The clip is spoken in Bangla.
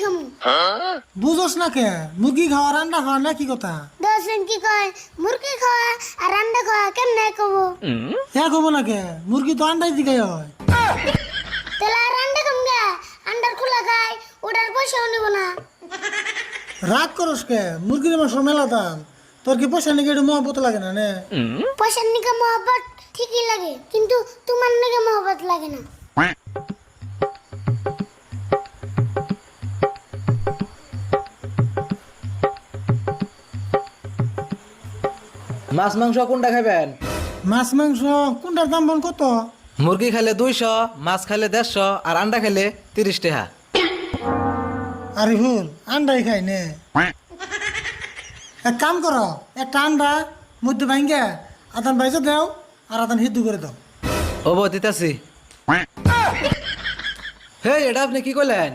খামু। বুঝোস না কে মুরগি খাওয়া রান্না খাওয়া না কি কথা দর্শন কি কয় মুরগি খাওয়া আর আন্ডা খাওয়া কেমনে কব? হ্যাঁ কব না কে মুরগি তো আন্ডাই দিকে হয় তাহলে আর আন্ডা খাম গা, আন্ডার খোলা খাই ওটার পয়সাও নেব না। রাগ করস কে মুরগির মাংস মেলা দাম তোর কি পয়সা নাকি একটু মহব্বত লাগে না নে পয়সার নিকে মহব্বত ঠিকই লাগে, কিন্তু তোমার নিকে মহব্বত লাগে না। মাছ মাংস কোনটা খাবেন? মাছ মাংস কোনটার দাম বল কত মুরগি খাইলে 200, মাছ খাইলে 150 আর আন্ডা খাইলে 30 টাকা। আরে ভুল আন্ডাই খাই নে এক কাম করো একটা আন্ডা মধ্যে ভাঙ্গে আদান বাইজে দাও আর আদান হিদ্দু করে দাও ও বউ দিতাছি। হে এটা আপনি কি কইলেন?